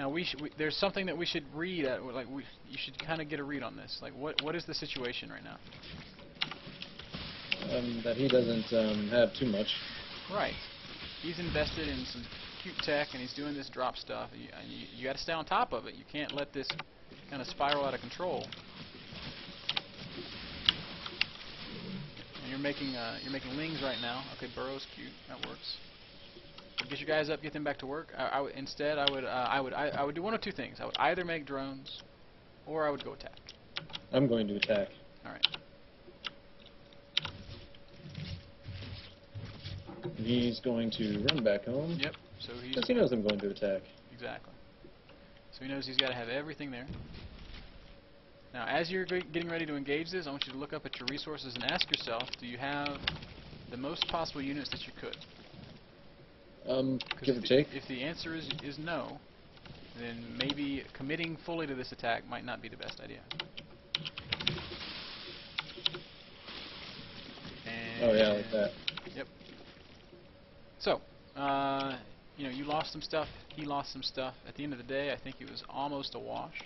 Now there's something that we should read. You should kind of get a read on this. Like what is the situation right now? That he doesn't have too much. Right. He's invested in some cute tech, and he's doing this drop stuff. You got to stay on top of it. You can't let this kind of spiral out of control. And you're making lings right now. Okay, burrow's cute. That works. Get your guys up, get them back to work. Instead, I would do one of two things. I would either make drones, or I would go attack. I'm going to attack. All right. He's going to run back home. Yep. So because he knows I'm going to attack. Exactly. So he knows he's got to have everything there. Now, as you're getting ready to engage this, I want you to look up at your resources and ask yourself, do you have the most possible units that you could? Give or take. If the answer is no, then maybe committing fully to this attack might not be the best idea. And oh yeah, like that. Yep. So, you lost some stuff, he lost some stuff. At the end of the day, I think it was almost a wash.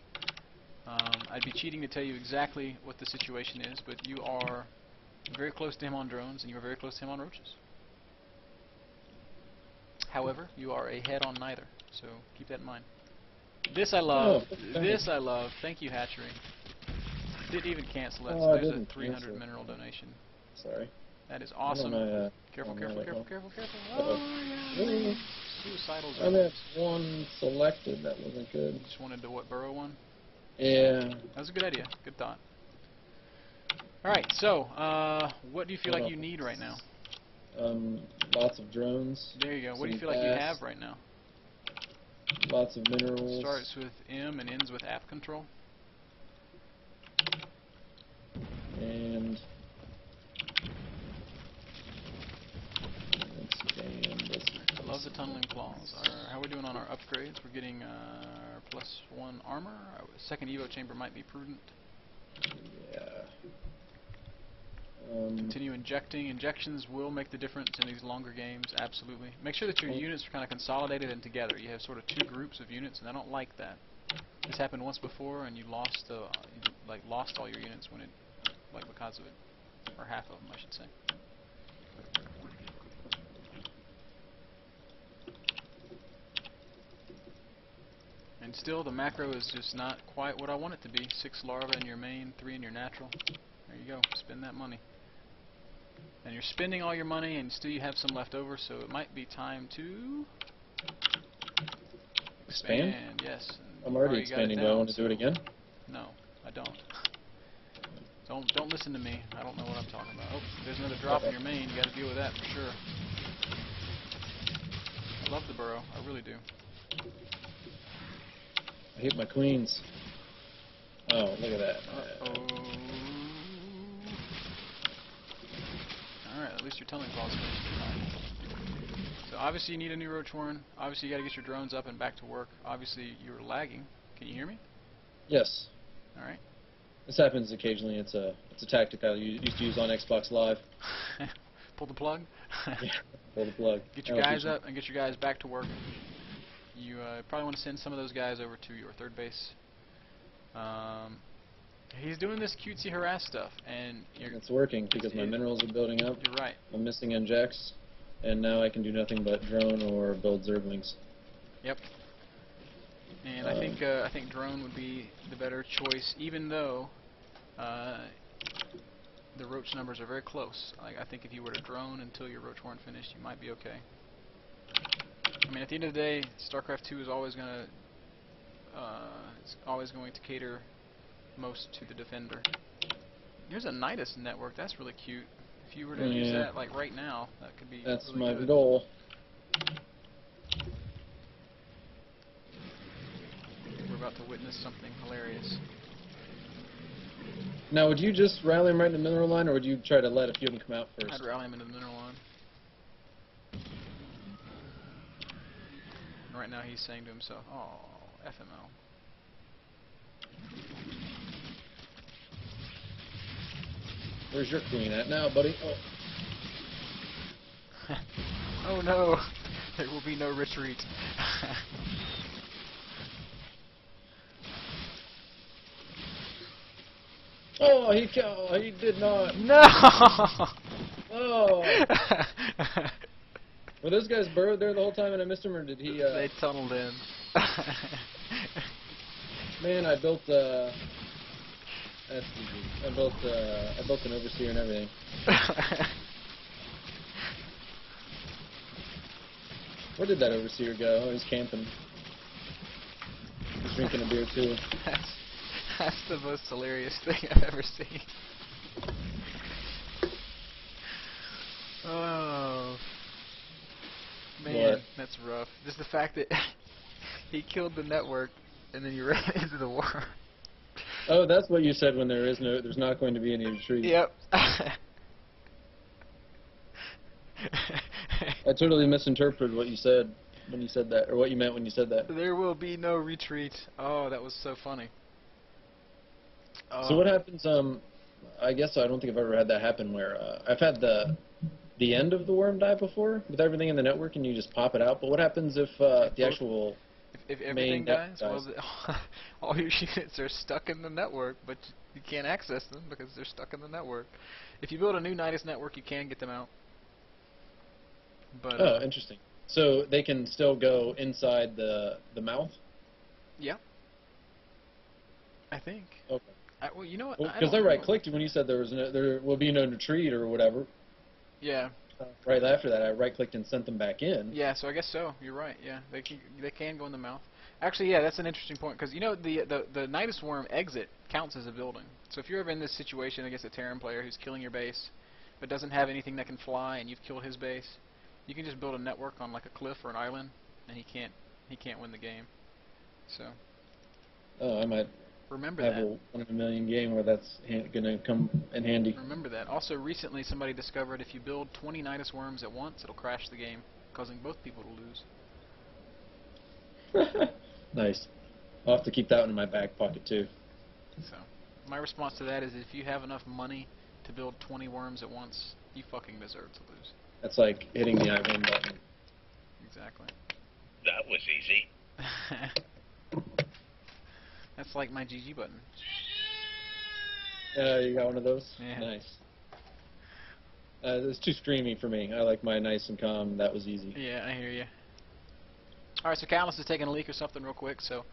I'd be cheating to tell you exactly what the situation is, but you are very close to him on drones, and you are very close to him on roaches. However, you are ahead on neither, so keep that in mind. This I love. Oh, this I love. Thank you, Hatchery. Didn't even cancel that, Oh, so I there's a didn't 300 cancel. mineral donation. Sorry. That is awesome. Careful, careful, careful, careful, careful. Oh, yeah. Suicidal. I had one selected. That wasn't good. Just wanted to burrow one? Yeah. That was a good idea. Good thought. Alright, so, what do you feel like you need right now? Lots of drones. There you go. What do you feel like you have right now? Lots of minerals. Starts with M and ends with app control. And let's scan this. I love the tunneling claws. How are we doing on our upgrades? We're getting +1 armor. Second evo chamber might be prudent. Yeah. Continue injecting. Injections will make the difference in these longer games, absolutely. Make sure that your units are kind of consolidated and together. You have sort of two groups of units, and I don't like that. This happened once before, and you lost lost all your units when because of it, or half of them, I should say. And still, the macro is just not quite what I want it to be. 6 larvae in your main, 3 in your natural. There you go. Spend that money. And you're spending all your money, and still you have some left over, so it might be time to expand. Yes. I'm already expanding. Do I want to do it again? No, I don't. Don't listen to me. I don't know what I'm talking about. Oh, there's another drop in your main. You got to deal with that for sure. I love the burrow. I really do. I hate my queens. Oh, look at that. Alright, at least your tunneling claws finished. So obviously you need a new roach warren. Obviously you got to get your drones up and back to work. Obviously you're lagging. Can you hear me? Yes. Alright. This happens occasionally. It's a tactic I used to use on Xbox Live. Pull the plug? Yeah, pull the plug. Get your guys up and get your guys back to work. You probably want to send some of those guys over to your third base. He's doing this cutesy harass stuff, and it's working because my minerals are building up. You're right. I'm missing injects, and now I can do nothing but drone or build zerglings. Yep. And I think drone would be the better choice, even though the roach numbers are very close. I think if you were to drone until your roach weren't finished, you might be okay. I mean, at the end of the day, StarCraft 2 is always going to cater most to the defender. Here's a Nidus network. That's really cute. If you were to use that right now, that could be. That's really my good. goal. We're about to witness something hilarious. Now, would you just rally him right in the mineral line, or would you try to let a few of them come out first? I'd rally him into the mineral line. Right now he's saying to himself, oh, FML. Where's your queen at now, buddy? Oh, oh no, there will be no retreat. Oh, he did not. No! Oh. Were those guys burrowed there the whole time and I missed him, or did he? They tunneled in. Man, I built that's easy. I built an overseer and everything. Where did that overseer go? Oh, he's camping. He's drinking a beer too. That's the most hilarious thing I've ever seen. Oh man, What? that's rough. Just the fact that he killed the network and then you ran into the worm. Oh, that's what you said when there's not going to be any retreat. Yep. I totally misinterpreted what you said when you said that, or what you meant when you said that. There will be no retreat. Oh, that was so funny. Oh. So what happens? I guess I don't think I've ever had that happen where I've had the end of the worm die before with everything in the network, and you just pop it out. But what happens if the actual if everything main dies, dies? well, all your units are stuck in the network, but you can't access them because they're stuck in the network. If you build a new Nidus network, you can get them out. But Oh, interesting. So they can still go inside the mouth? Yeah. I think. Okay. Well, you know what? Because I right-clicked when you said there will be no retreat or whatever. Yeah. Right after that, I right-clicked and sent them back in. Yeah, so I guess so. You're right. Yeah, they can go in the mouth. Actually, yeah, that's an interesting point because you know the Nidus worm exit counts as a building. So if you're ever in this situation against a Terran player who's killing your base, but doesn't have anything that can fly, and you've killed his base, you can just build a network on like a cliff or an island, and he can't win the game. So. Oh, I might Remember have that. a 1 in a million game where that's gonna come in handy. Remember that. Also, recently somebody discovered if you build 20 Nidus worms at once, it'll crash the game, causing both people to lose. Nice. I'll have to keep that one in my back pocket too. So, my response to that is if you have enough money to build 20 worms at once, you fucking deserve to lose. That's like hitting the I win button. Exactly. That was easy. That's like my GG button. You got one of those? Yeah. Nice. It's too streamy for me. I like my nice and calm. That was easy. Yeah, I hear you. Alright, so Callus is taking a leak or something real quick, so...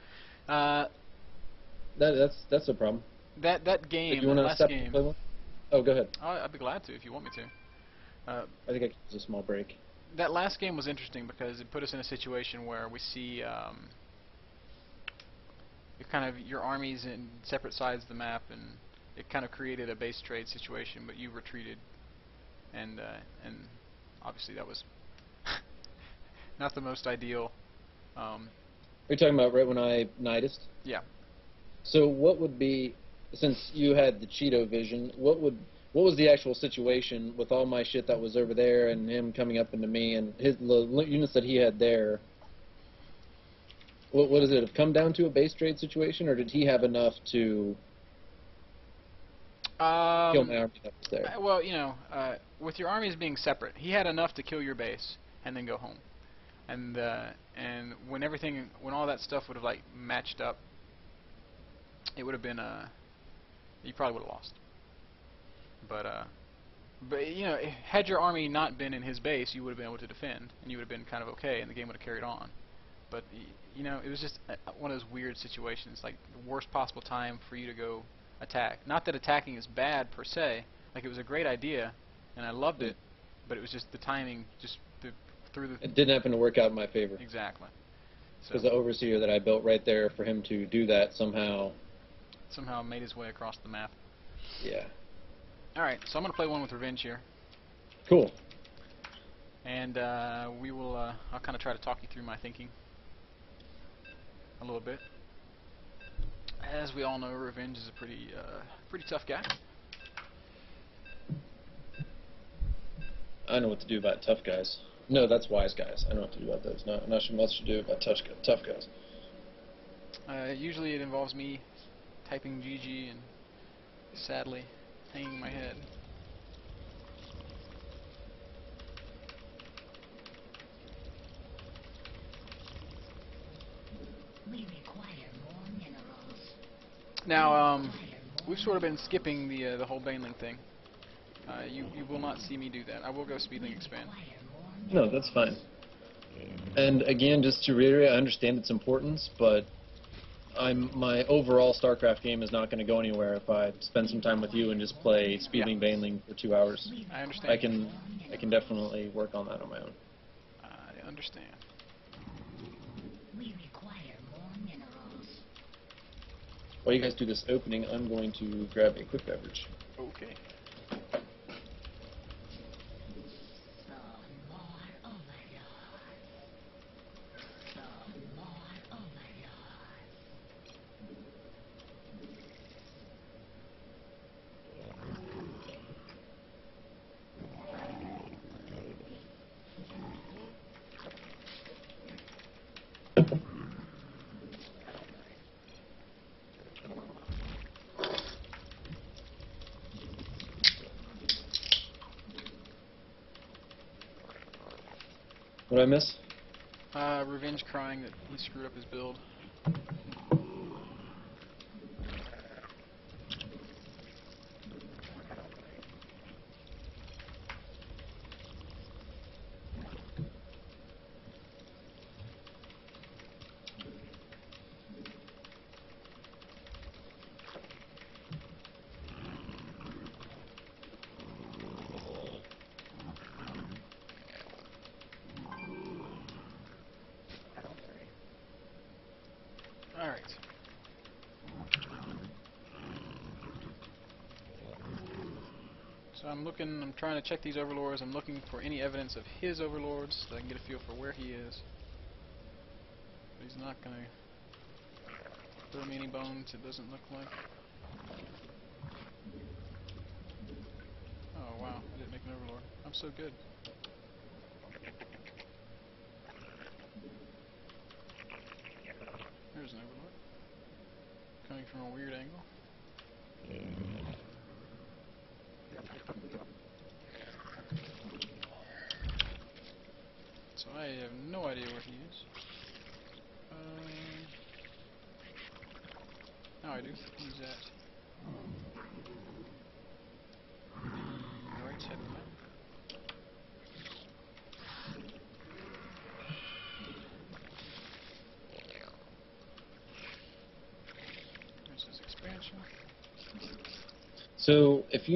That's no problem. That game, you want that to last step game... play one? Oh, go ahead. I'd be glad to if you want me to. I think I could use a small break. That last game was interesting because it put us in a situation where we see your armies in separate sides of the map, and it kind of created a base trade situation, but you retreated, and obviously that was not the most ideal. Are you talking about right when I Nidused? Yeah. So what would be, since you had the Cheeto vision, what was the actual situation with all my shit that was over there and him coming up into me and the units that he had there? What does it have come down to, a base trade situation, or did he have enough to kill my army that was there? Well, you know, with your armies being separate, he had enough to kill your base and then go home. And when all that stuff would have like matched up, it would have been you probably would have lost. But you know, had your army not been in his base, you would have been able to defend, and you would have been kind of okay, and the game would have carried on. But you know, it was just one of those weird situations, like the worst possible time for you to go attack. Not that attacking is bad per se, like it was a great idea, and I loved it, but it was just the timing, just it didn't happen to work out in my favor. Exactly. Because the overseer that I built right there for him to do that somehow made his way across the map. Yeah. Alright, so I'm going to play one with Revenge here. Cool. And we will, I'll kind of try to talk you through my thinking a little bit. As we all know, Revenge is a pretty tough guy. I know what to do about tough guys. No, that's wise guys. I know what to do about those. Not much to do about tough guys. Usually it involves me typing GG and sadly hanging my head. We require more minerals. Now, We've sort of been skipping the whole baneling thing. You will not see me do that. I will go speedling expand. No, that's fine. And again, just to reiterate, I understand its importance, but my overall StarCraft game is not going to go anywhere if I spend some time with you and just play speedling baneling for 2 hours. I understand. I can definitely work on that on my own. I understand. We require more minerals. While you guys do this opening, I'm going to grab a quick beverage. Okay. Some more overlords. Some more overlords. What did I miss? Revenge crying that he screwed up his build. Alright. So I'm trying to check these overlords. I'm looking for any evidence of his overlords so that I can get a feel for where he is. But he's not going to throw me any bones, it doesn't look like. Oh wow, I didn't make an overlord. I'm so good. There's an overlord. Coming from a weird angle. So I have no idea where he is. Now I do. He's at the right side of the map. There's his expansion. So if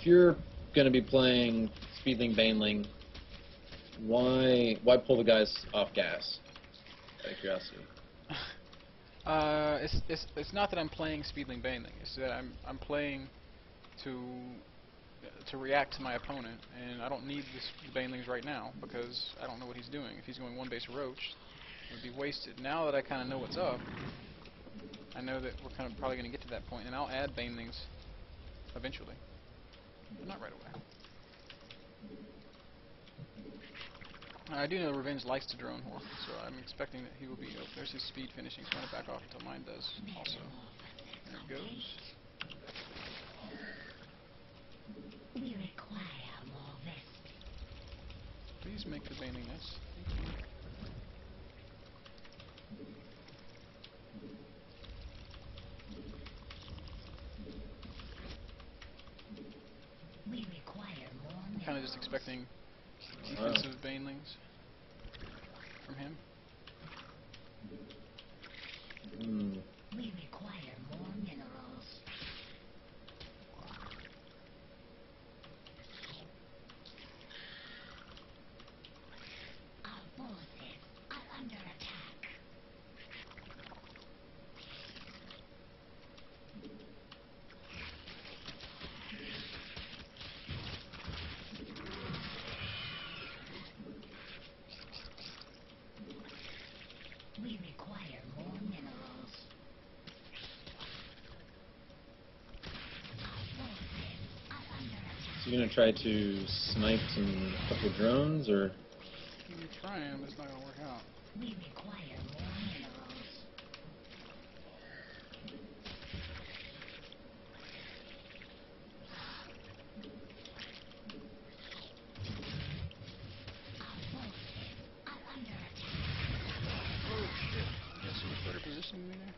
you're going to be playing speedling baneling, why pull the guys off gas? Out of curiosity. It's not that I'm playing speedling baneling. It's that I'm playing to react to my opponent, and I don't need the banelings right now because I don't know what he's doing. If he's going one base roach, it would be wasted. Now that I kind of know what's up, I know that we're kind of probably going to get to that point, and I'll add banelings eventually, but not right away. I do know Revenge likes to drone whore, so I'm expecting that he will be. Oh, there's his speed finishing, so I'm going to back off until mine does also. There it goes. We require more rest. Please make the baneling nest. Thank you. We require more I'm kind of just expecting defensive banelings from him. We require more minerals. Our forces are under attack. We require more minerals. Our forces are under attack. So you're going to try to snipe a couple drones, or? I'm trying, but it's not going to work out. We require more minerals. Our forces are under attack. Oh shit! I guess he was better positioning me there.